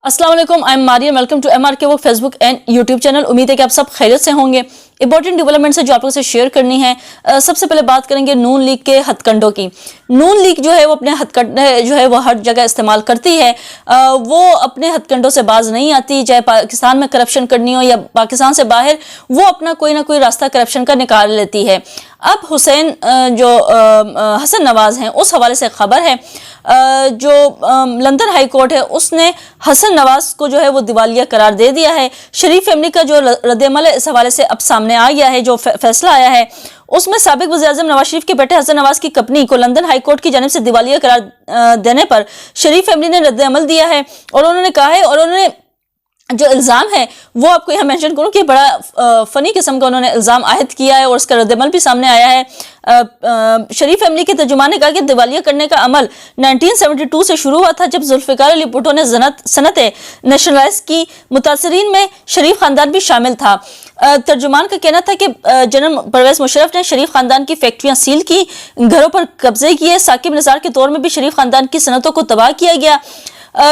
अस्सलाम वालेकुम, I am Mariyam. Welcome to MRK work Facebook and YouTube channel. उम्मीद है कि आप सब खैरियत से होंगे। इंपॉर्टेंट डेवलपमेंट्स है जो आप लोगों से शेयर करनी है। सबसे पहले बात करेंगे नून लीग के हथकंडों की। नून लीग जो है वो अपने हथकंडे जो है वो हर जगह इस्तेमाल करती है। वो अपने हथकंडों से बाज नहीं आती, चाहे पाकिस्तान में करप्शन करनी हो या पाकिस्तान से बाहर, वो अपना कोई ना कोई रास्ता करप्शन का निकाल लेती है। अब हुसैन जो हसन नवाज हैं, उस हवाले से खबर है जो लंदन हाई कोर्ट है उसने हसन नवाज को जो है वो दिवालिया करार दे दिया है। शरीफ फैमिली का जो रद्द-ए-अमल है इस हवाले से अब सामने आ गया है। जो फैसला आया है उसमें साबिक वज़ीर-ए-आज़म नवाज शरीफ के बेटे हसन नवाज की कंपनी को लंदन हाई कोर्ट की जानिब से दिवालिया करार देने पर शरीफ फैमिली ने रद्द-ए-अमल दिया है। और उन्होंने कहा है, और उन्होंने जो इल्ज़ाम है वो आपको यहाँ मेंशन करूँ कि बड़ा फ़नी किस्म का उन्होंने इल्ज़ाम आयद किया है और उसका रद्द-ए-अमल भी सामने आया है। शरीफ फैमिली के तर्जुमान ने कहा कि दिवालिया करने का अमल 1972 से शुरू हुआ था, जब जुल्फ़िकार अली भुट्टो ने सनत नेशनलाइज की। मुतासरीन में शरीफ खानदान भी शामिल था। तर्जुमान का कहना था कि जनरल परवेज़ मुशर्रफ ने शरीफ खानदान की फैक्ट्रियाँ सील की, घरों पर कब्जे किए। साकिब निसार के दौर में भी शरीफ खानदान की सनतों को तबाह किया गया।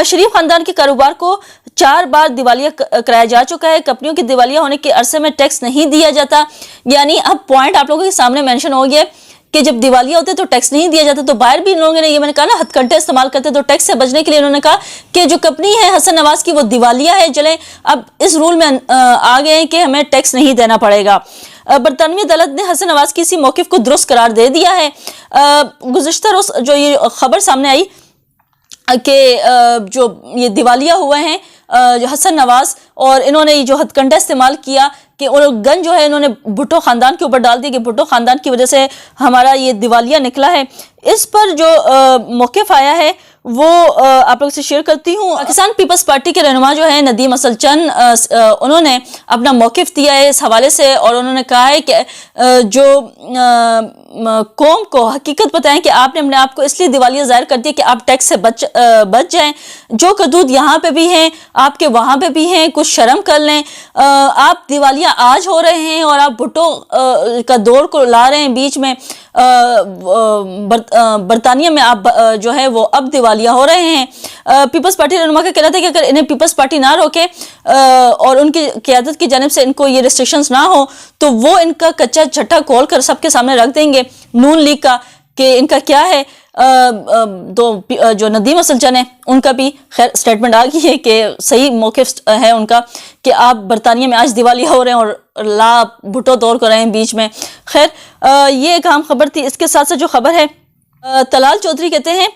शरीफ खानदान के कारोबार को 4 बार दिवालिया कराया जा चुका है। कंपनियों के दिवालिया होने के अरसे में टैक्स नहीं दिया जाता। यानी अब पॉइंट आप लोगों के सामने मेंशन हो गया कि जब दिवालिया होते तो टैक्स नहीं दिया जाता। तो बाहर भी इन लोगों ने, ये मैंने कहा ना, हथकंडे इस्तेमाल करते, तो टैक्स से बचने के लिए इन्होंने कहा कि जो कंपनी है हसन नवाज की वो दिवालिया है, चले अब इस रूल में आ गए हैं कि हमें टैक्स नहीं देना पड़ेगा। बरतानवी अदालत ने हसन नवाज की इसी मौक़िफ़ को दुरुस्त करार दे दिया है। गुज़िश्ता रोज़ जो ये खबर सामने आई कि जो ये दिवालिया हुए हैं जो हसन नवाज, और इन्होंने जो हथकंडा इस्तेमाल किया कि और गन जो है इन्होंने भुट्टो ख़ानदान के ऊपर डाल दी कि भुट्टो ख़ानदान की वजह से हमारा ये दिवालिया निकला है। इस पर जो मौक़िफ़ आया है वो आप लोगों से शेयर करती हूँ। पाकिस्तान पीपल्स पार्टी के रहनुमा जो है नदीम असल चंद, उन्होंने अपना मौक़िफ़ दिया है इस हवाले से, और उन्होंने कहा है कि जो कौम को हकीकत बताएं कि आपने अपने आप को इसलिए दिवालिया ज़ाहिर कर दिया कि आप टैक्स से बच जाएं। जो कदूद यहाँ पे भी हैं आपके वहाँ पे भी हैं, कुछ शर्म कर लें। आप दिवालिया आज हो रहे हैं और आप भुट्टो का दौर को ला रहे हैं बीच में। बरतानिया में आप जो है वो अब दिवालिया हो रहे हैं। पीपल्स पार्टी रहनुमा का कहना था कि अगर इन्हें पीपल्स पार्टी ना रोके और उनकी क़यादत की जानिब से इनको ये रिस्ट्रिक्शंस ना हो तो वो इनका कच्चा छट्टा खोल कर सबके सामने रख देंगे नून लीग का कि इनका क्या है। तो जो नदीम असल चंद है उनका भी खैर स्टेटमेंट आ गई है कि सही मौक़िफ़ है उनका कि आप बरतानिया में आज दिवालिया हो रहे हैं और ला भुट्टो दौर कर रहे हैं बीच में। खैर ये एक अहम खबर थी। इसके साथ साथ जो खबर है, तलाल चौधरी कहते हैं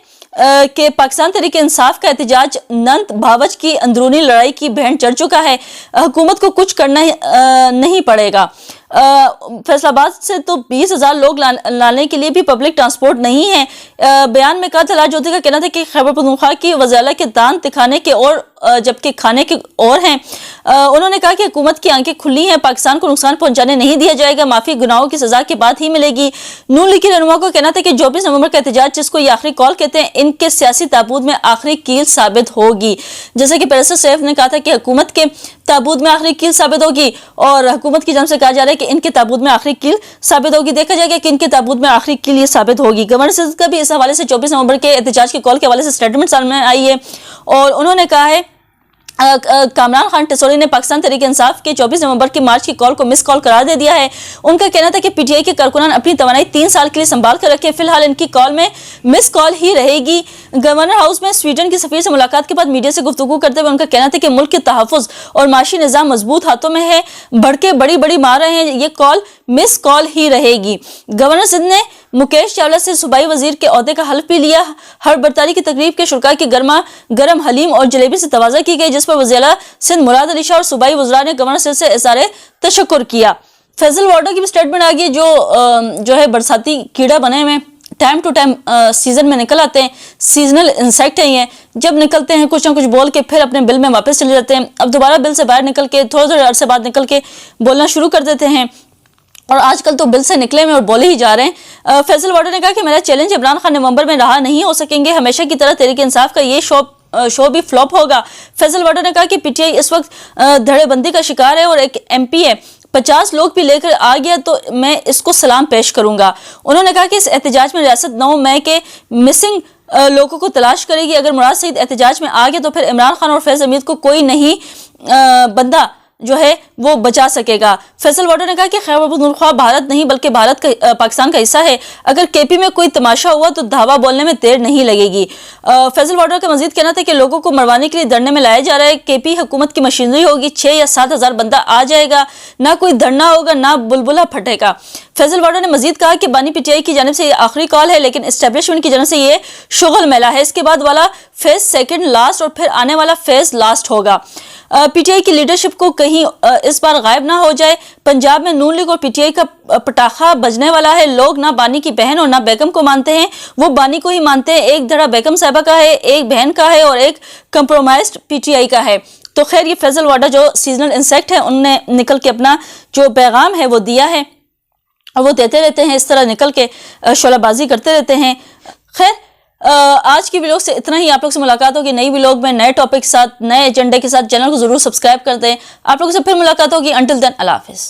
कि पाकिस्तान तहरीक इंसाफ का एहतजाज नंद भावच की अंदरूनी लड़ाई की भेंट चढ़ चुका है। हुकूमत को कुछ करना नहीं पड़ेगा। फैसलाबाद से तो 20,000 लोग लाने के लिए भी पब्लिक ट्रांसपोर्ट नहीं है। बयान में कहा, तलाल चौधरी का कहना था कि खैबर पख्तूनख्वा की वज़ाला के दान दिखाने के और जबकि खाने के और हैं। उन्होंने कहा कि हुकूमत की आंखें खुली हैं, पाकिस्तान को नुकसान पहुंचाने नहीं दिया जाएगा, माफ़ी गुनाहों की सज़ा के बाद ही मिलेगी। नून लीग के रहनुमा को कहना था कि 24 नवंबर का एहतजाज, जिसको ये आखिरी कॉल कहते हैं, इनके सियासी ताबूत में आखिरी कील साबित होगी। जैसे कि बैरिस्टर सैफ ने कहा था कि हुकूमत के ताबूत में आखिरी कील साबित होगी, और हुकूमत की जानिब से कहा जा रहा है कि इनके ताबूत में आखिरी कील साबित होगी। देखा जाएगा कि इनके ताबूत में आखिरी कील ये साबित होगी। गवर्नर सिंध का भी इस हवाले से 24 नवंबर के एहतजाज की कॉल के हवाले से स्टेटमेंट सामने आई है, और उन्होंने कहा है कामरान खान टिसोरी ने पाकिस्तान तहरीक इंसाफ के 24 नवंबर की मार्च की कॉल को मिस कॉल करार दे दिया है। उनका कहना था कि पीटीआई के कारकुनान अपनी तवानाई 3 साल के लिए संभाल कर रखे, फिलहाल इनकी कॉल में मिस कॉल ही रहेगी। गवर्नर हाउस में स्वीडन की सफीर से मुलाकात के बाद मीडिया से गुफ्तगू करते हुए उनका कहना था कि मुल्क के तहफ़्फ़ुज़ और माशी निज़ाम मजबूत हाथों में है, भड़के बड़ी बड़ी मार रहे हैं, ये कॉल मिस कॉल ही रहेगी। गवर्नर सिंध ने मुकेश चावला से सूबाई वजीर के ओहदे का हल्फ भी लिया। हर बरतारी की तकरीब के शुरका की गर्मा गर्म हलीम और जलेबी से तवाज़ा की गई, जिस पर वज़ीर सिंध मुराद अली शाह और सूबाई वज़रा ने गवर्नर सिंध से इज़हार तशक्कुर किया। फैजल वार्डो की भी स्टेटमेंट आ गई, जो है बरसाती कीड़ा बने हुए टाइम टू टाइम सीजन में निकल आते हैं, सीजनल इंसेक्ट हैं ये, जब निकलते हैं कुछ ना कुछ बोल के फिर अपने बिल में वापस चले जाते हैं। अब दोबारा बिल से बाहर निकल के थोड़े अरसे बाद निकल के बोलना शुरू कर देते हैं, और आजकल तो बिल से निकले में और बोले ही जा रहे हैं। फैसल वार्डो ने कहा कि मेरा चैलेंज इमरान खान नवंबर में रहा नहीं हो सकेंगे, हमेशा की तरह तहरीक इंसाफ का ये शो भी फ्लॉप होगा। फैसल वार्डो ने कहा कि पीटीआई इस वक्त धड़ेबंदी का शिकार है और एक MP है, 50 लोग भी लेकर आ गया तो मैं इसको सलाम पेश करूंगा। उन्होंने कहा कि इस एहतजाज में रियासत 9 मई के मिसिंग لوگوں کو تلاش کرے گی. اگر مراد سعید احتجاج میں آ گئے تو پھر عمران خان اور فیض حمید کو کوئی نہیں بندہ جو ہے وہ بچا سکے گا. فیصل واڈر نے کہا کہ خیبر پختونخوا بھارت نہیں بلکہ بھارت کا پاکستان کا حصہ ہے. اگر کے پی میں کوئی تماشا ہوا تو دھاوا بولنے میں دیر نہیں لگے گی. فیصل واڈر کا مزید کہنا تھا کہ لوگوں کو مروانے کے لیے دھرنے میں لایا جا رہا ہے. کے پی حکومت کی مشینری ہوگی, 6 یا 7 ہزار بندہ آ جائے گا, نہ کوئی دھرنا ہوگا نہ بلبلہ پھٹے گا. فیصل واڈر نے مزید کہا کہ بانی پی ٹی آئی کی جانب سے یہ آخری کال ہے, لیکن اسٹیبلشمنٹ کی جانب سے یہ شغل میلہ ہے. اس کے بعد والا فیز سیکنڈ لاسٹ اور پھر آنے والا فیز لاسٹ ہوگا. پی ٹی آئی کی لیڈرشپ کو کہیں اس بار غائب نہ ہو جائے. پنجاب میں نون لیگ اور پی ٹی آئی کا پٹاخہ بجنے والا ہے. لوگ نہ بانی کی بہن اور نہ بیگم کو مانتے ہیں, وہ بانی کو ہی مانتے ہیں. ایک دھڑا بیگم صاحبہ کا ہے, ایک بہن کا ہے اور ایک کمپرومائزڈ پی ٹی آئی کا ہے. تو خیر یہ فیصل واڈر جو سیزنل انسیکٹ ہے ان نے نکل کے اپنا جو پیغام ہے وہ دیا ہے, وہ دیتے رہتے ہیں, اس طرح نکل کے شعلہ بازی کرتے رہتے ہیں. خیر آج کی ویلوگ سے اتنا ہی. آپ لوگ سے ملاقات ہوگی نئی ویلوگ میں نئے ٹاپک کے ساتھ, نئے ایجنڈے کے ساتھ. چینل کو ضرور سبسکرائب کر دیں. آپ لوگوں سے پھر ملاقات ہوگی. انٹل دین اللہ حافظ.